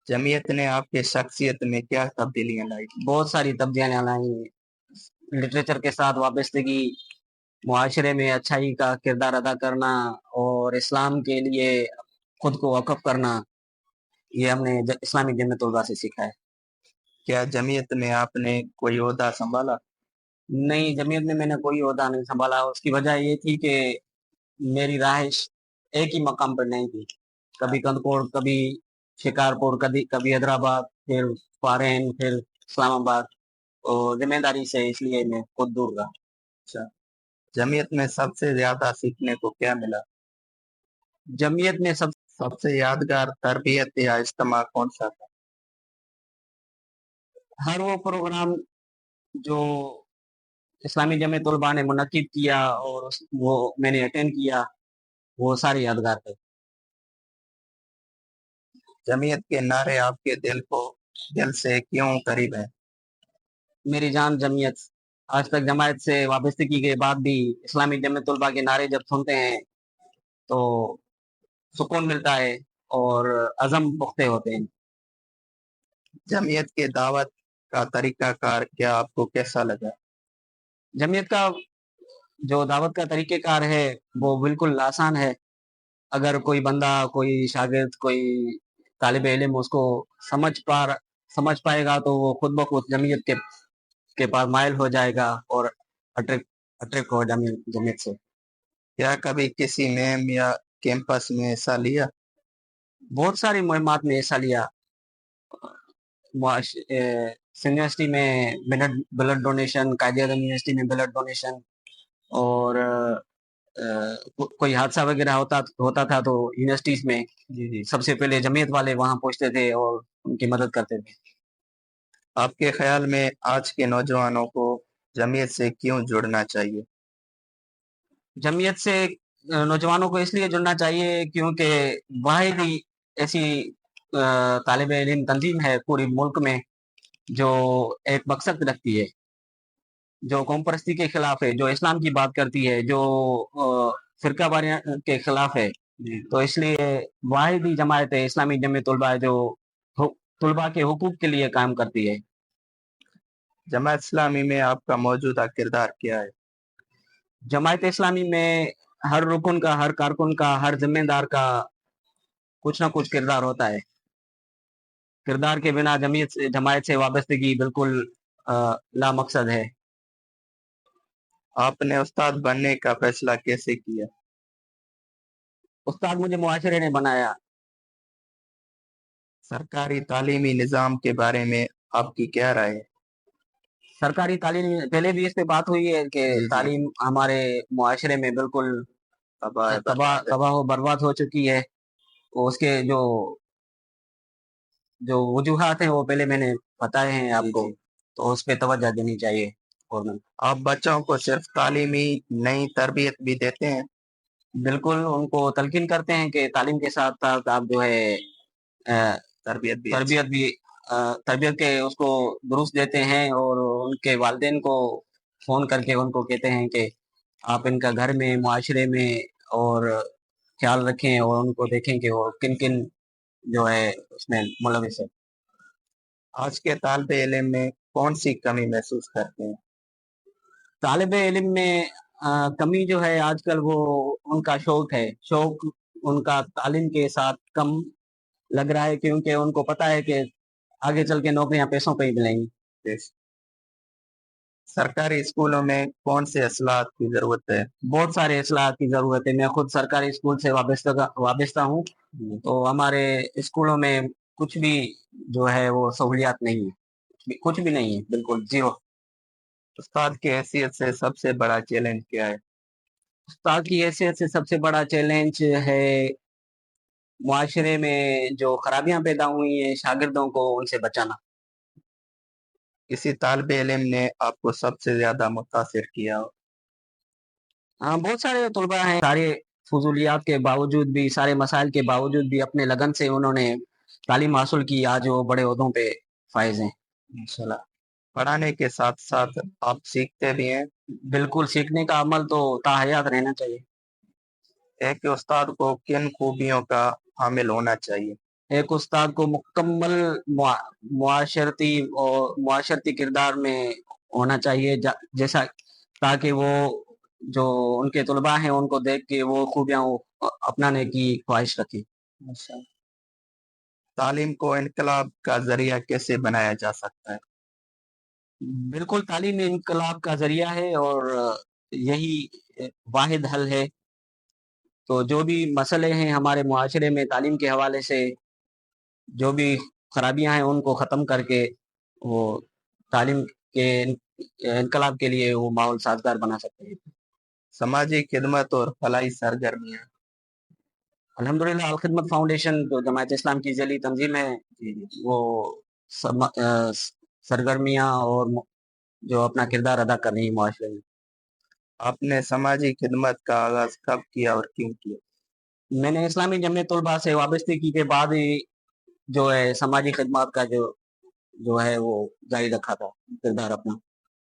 जमीयत ने आपके शख्सियत में क्या तब्दीलियां लाई? बहुत सारी तब्दीलियां लाई। लिटरेचर के साथ वाबस्तगी, मुआशरे में अच्छाई का किरदार अदा करना और इस्लाम के लिए खुद को वक़फ़ करना, ये हमने इस्लामी जन्नत तलबा से सीखा है। क्या जमीयत में आपने कोई ओहदा संभाला? नहीं, जमीयत में मैंने कोई ओहदा नहीं संभाला। उसकी वजह ये थी कि मेरी रहाइश एक ही मकाम पर नहीं थी। कभी कंदकोट, कभी शिकारपुर, कभी हैदराबाद, फिर फारेन, फिर इस्लामाबाद। और जिम्मेदारी से इसलिए मैं खुद दूर रहा। अच्छा, जमीयत में सबसे ज्यादा सीखने को क्या मिला? जमीयत में सबसे यादगार तरबियत या इज्तिमा कौन सा था? हर वो प्रोग्राम जो इस्लामी जमीयत तलबा ने मुनक्किद किया और वो मैंने अटेंड किया, वो सारे यादगार थे। जमीयत के नारे आपके दिल से क्यों करीब है? मेरी जान जमीयत। आज तक जमायत से वाबस्तगी के बाद भी इस्लामी जमीयत तलबा के नारे जब सुनते हैं तो सुकून मिलता है और अज़म पुख्ते होते हैं। जमीयत के दावत का तरीकाकार क्या आपको कैसा लगा? जमीयत का जो दावत का तरीक़ेकार है वो बिल्कुल आसान है। अगर कोई बंदा, कोई शागिर्द, कोई तालिब इल्म उसको समझ पाएगा तो वो खुद ब खुद जमीयत के पास माइल हो जाएगा और अट्रैक्ट हो जमीयत से। क्या कभी किसी मुहिम या कैंपस में हिस्सा लिया? बहुत सारी मुहिमात में हिस्सा लिया। यूनिवर्सिटी में ब्लड डोनेशन, कायदे-आज़म यूनिवर्सिटी में ब्लड डोनेशन और कोई हादसा वगैरह होता था तो यूनिवर्सिटीज में जी। सबसे पहले जमीयत वाले वहां पहुंचते थे और उनकी मदद करते थे। आपके ख्याल में आज के नौजवानों को जमीयत से क्यों जुड़ना चाहिए? जमीयत से नौजवानों को इसलिए जुड़ना चाहिए क्योंकि वाहिद ही ऐसी तालिब इल्म तंजीम है पूरे मुल्क में जो एक मकसद रखती है, जो कौम परस्ती के खिलाफ है, जो इस्लाम की बात करती है, जो फिरका वारियां के खिलाफ है। तो इसलिए वाहिद ही जमायत है इस्लामी जमीयत तलबा जो तलबा के हुकूक के लिए काम करती है। जमात इस्लामी में आपका मौजूदा किरदार क्या है? जमायत इस्लामी में हर रुकन का, हर कारकुन का, हर जिम्मेदार का कुछ ना कुछ किरदार होता है। किरदार के बिना जमायत से वाबस्तगी बिल्कुल लामकसद है। आपने उस्ताद बनने का फैसला कैसे किया? उस्ताद मुझे मुआशरे ने बनाया। सरकारी तालीमी निज़ाम के बारे में आपकी क्या राय है? सरकारी तालीम, पहले भी इस पे बात हुई है कि तालीम हमारे मुआशरे में बिल्कुल तबाह बर्बाद हो चुकी है। उसके जो जो वजूहात हैं वो पहले मैंने बताए हैं आपको, तो उस पे तवज्जो देनी चाहिए। और आप बच्चों को सिर्फ तालीमी नई तरबियत भी देते हैं? बिल्कुल, उनको तलकीन करते हैं कि तालीम के साथ साथ आप जो है तरबियत भी तरबियत के उसको दुरुस्त देते हैं और उनके वालिदैन को फ़ोन करके उनको कहते हैं कि आप इनका घर में, मुआशरे में और ख्याल रखें और उनको देखें कि वो किन-किन जो है उसमें मुलविस है। आज के तालिबे इल्म में कौन सी कमी महसूस करते हैं? तालिबे इल्म में कमी जो है आजकल वो उनका शौक उनका तालीम के साथ कम लग रहा है क्योंकि उनको पता है कि आगे चल के नौकरियां पैसों पे ही मिलेंगी। सरकारी स्कूलों में कौन से असलाहत की जरूरत है? बहुत सारे असलाहत की जरूरत है। मैं खुद सरकारी स्कूल से वाबस्ता हूँ, तो हमारे स्कूलों में कुछ भी जो है वो सहूलियात नहीं है, कुछ भी नहीं है, बिल्कुल जीरो। उस्ताद की हैसियत से सबसे बड़ा चैलेंज क्या है? उस्ताद की हैसियत से सबसे बड़ा चैलेंज है मुआशरे में जो खराबियां पैदा हुई हैं शागिर्दों को उनसे बचाना। किसी तालिबे इल्म ने आपको सबसे ज्यादा मुतासिर किया हो? हाँ, बहुत सारे तलबा हैं, सारे फजूलियात के बावजूद भी, सारे मसाइल के बावजूद भी अपने लगन से उन्होंने तालीम हासिल की, आज वो बड़े ओहदों पे फाइज हैं इंशाल्लाह। पढ़ाने के साथ साथ आप सीखते भी हैं? बिल्कुल, सीखने का अमल तो ताहयात रहना चाहिए। एक उस्ताद को किन खूबियों का हामिल होना चाहिए? एक उस्ताद को मुकम्मल मुआशरती और मुआशरती किरदार में होना चाहिए, जैसा ताकि वो जो उनके तलबा हैं उनको देख के वो खूबियाँ अपनाने की ख्वाहिश रखें। अच्छा, तालीम को इनकलाब का जरिया कैसे बनाया जा सकता है? बिल्कुल, तालीम इनकलाब का ज़रिया है और यही वाहिद हल है। तो जो भी मसले हैं हमारे मुआशरे में तालीम के हवाले से, जो भी खराबियाँ हैं उनको ख़त्म करके वो तालीम के इनकलाब के लिए वो माहौल साज़गार बना सकते हैं। समाजी खिदमत और फलाही सरगर्मियाँ। अल्हम्दुलिल्लाह अल खिदमत फाउंडेशन जो जमात इस्लाम की ज़ैली तंज़ीम है, वो सरगर्मियाँ और जो अपना किरदार अदा कर रही है मुआशरे में। आपने समाजी खिदमत का आगाज कब किया और क्यों किया? मैंने इस्लामी जमियत तलबा से वाबस्तगी के बाद ही जो है समाजी खिदमत का जो है वो जारी रखा था किरदार अपना।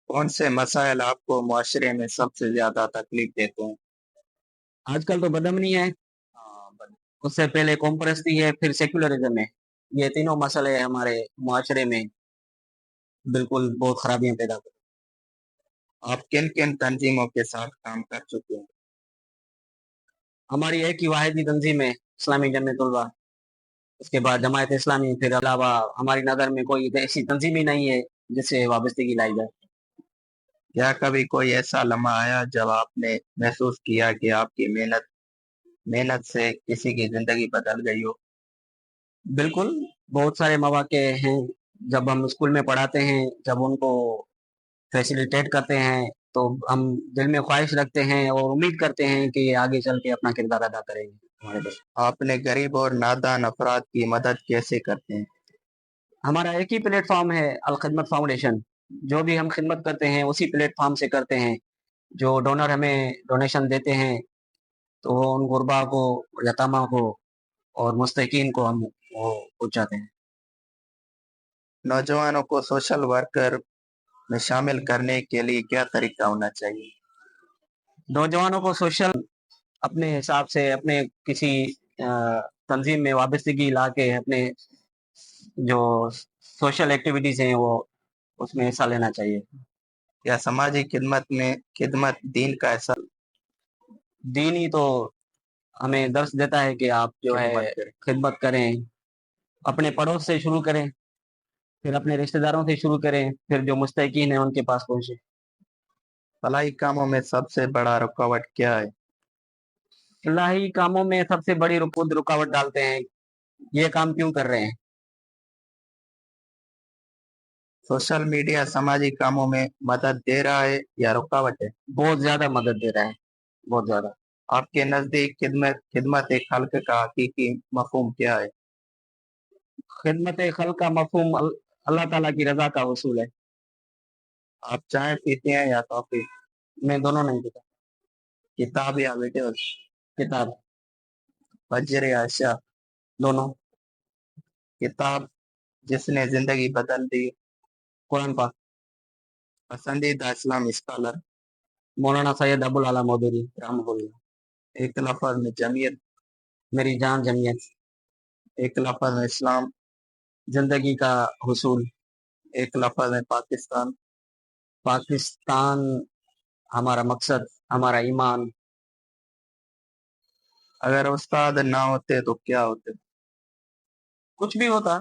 कौन से मसाइल आपको मुआशरे में सबसे ज्यादा तकलीफ देते हैं? आजकल तो बदअमनी है, उससे पहले कौम परस्ती है, फिर सेकुलरिज्म है। ये तीनों मसले हमारे मुआशरे में बिल्कुल बहुत खराबियां पैदा कर। आप किन किन तंजीमों के साथ काम कर चुके हैं? हमारी एक ही वाहिदी तंजीम है इस्लामी जमियत तलबा, उसके बाद जमायत इस्लामी, फिर अलावा हमारी नज़र में कोई ऐसी तंजीम ही नहीं है जिससे वाबस्तगी लाई जाए। क्या कभी कोई ऐसा लम्हा आया जब आपने महसूस किया कि आपकी मेहनत मेहनत से किसी की जिंदगी बदल गई हो? बिल्कुल, बहुत सारे मौके हैं जब हम स्कूल में पढ़ाते हैं, जब उनको फैसिलिटेट करते हैं, तो हम दिल में ख्वाहिश रखते हैं और उम्मीद करते हैं कि ये आगे चल के अपना किरदार अदा करेंगे हमारे देश। आपने गरीब और नादान अफराद की मदद कैसे करते हैं? हमारा एक ही प्लेटफॉर्म है अल खिदमत फाउंडेशन, जो भी हम खिदमत करते हैं उसी प्लेटफॉर्म से करते हैं। जो डोनर हमें डोनेशन देते हैं तो वो उन गुरबा को, यतामा को और मुस्तकीन को हम वो पहुँचाते हैं। नौजवानों को सोशल वर्कर में शामिल करने के लिए क्या तरीका होना चाहिए? नौजवानों को सोशल अपने हिसाब से अपने किसी तंजीम में वाबस्तगी ला के अपने जो सोशल एक्टिविटीज हैं वो उसमें हिस्सा लेना चाहिए। क्या समाजी खिदमत दीन का ऐसा दीन ही तो हमें दर्श देता है कि आप जो है खिदमत करे? खिदमत करें, अपने पड़ोस से शुरू करें, फिर अपने रिश्तेदारों से शुरू करें, फिर जो मुस्तकीन है उनके पास पहुंचे। फलाही कामों में सबसे बड़ा रुकावट क्या है? इलाही कामों में सबसे बड़ी खुद रुकावट डालते हैं, ये काम क्यों कर रहे हैं। सोशल मीडिया सामाजिक कामों में मदद दे रहा है या रुकावट है? बहुत ज्यादा मदद दे रहा है, बहुत ज्यादा। आपके नजदीक खिदमत खिदमत एक खल्क का हकीकी मफहूम क्या है? खिदमत खल का मफहूम अल्लाह ताला की रजा का वसूल है। आप चाय पीते हैं या कॉफी? मैं दोनों नहीं पीता। किताब या वीडियो? किताब। फजर या अशा? दोनों। किताब जिसने जिंदगी बदल दी? कुरान पाक। पसंदीदा इस्लामी स्कॉलर? मौलाना सैयद अबुल आला मौदूदी रहमतुल्लाह। एक लफ्ज में जमीयत? मेरी जान जमीयत। एक लफ्ज में इस्लाम? जिंदगी का हुसूल। एक लफ्ज में पाकिस्तान? पाकिस्तान हमारा मकसद, हमारा ईमान। अगर उस्ताद ना होते तो क्या होते? कुछ भी होता।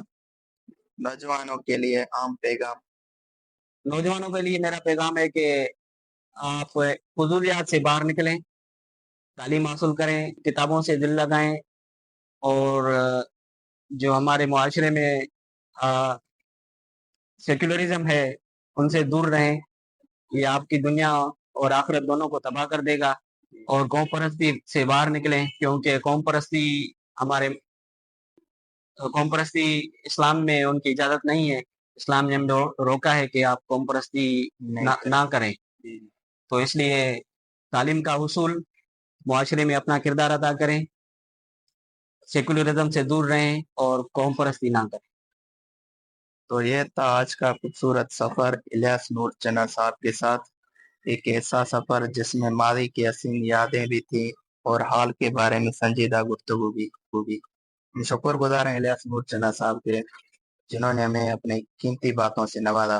नौजवानों के लिए आम पैगाम? नौजवानों के लिए मेरा पैगाम है कि आप फजूलियात से बाहर निकलें, तालीम हासिल करें, किताबों से दिल लगाएं और जो हमारे मुआशरे में सेक्युलरिज्म है उनसे दूर रहें। ये आपकी दुनिया और आखिरत दोनों को तबाह कर देगा। और कौम परस्ती से बाहर निकलें, क्योंकि कौम परस्ती हमारे कौम परस्ती इस्लाम में उनकी इजाज़त नहीं है। इस्लाम ने हमें रोका है कि आप कौम परस्ती ना करें। तो इसलिए तालीम का हुसूल, मुआशरे में अपना किरदार अदा करें, सेकुलरिज्म से दूर रहें और कौम परस्ती ना करें। तो ये था आज का खूबसूरत सफर इलियास नूर चन्ना साहब के साथ। एक ऐसा सफर जिसमें मादी की हसीन यादें भी थी और हाल के बारे में संजीदा गुफ्तगू भी। شکر گزار ہیں الیاس نور چنا صاحب کے، جنہوں نے ہمیں اپنی قیمتی باتوں سے نوازا۔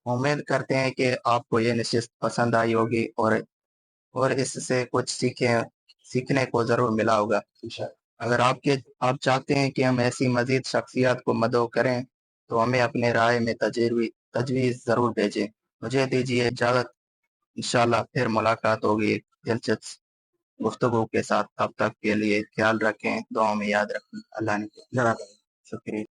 امید کرتے ہیں کہ آپ کو یہ نشست پسند آئی ہوگی اور اس سے کچھ سیکھنے کو ضرور ملا ہوگا۔ اگر آپ چاہتے ہیں کہ ہم ایسی مزید شخصیات کو مدعو کریں تو ہمیں اپنے رائے میں تجویز ضرور بھیجیں۔ مجھے دیجیے اجازت، انشاءاللہ پھر ملاقات ہوگی ایک دلچسپ گفتگو کے ساتھ۔ تب تک کے لیے خیال رکھیں، دعاؤں میں یاد رکھیں۔ اللہ نے شکریہ۔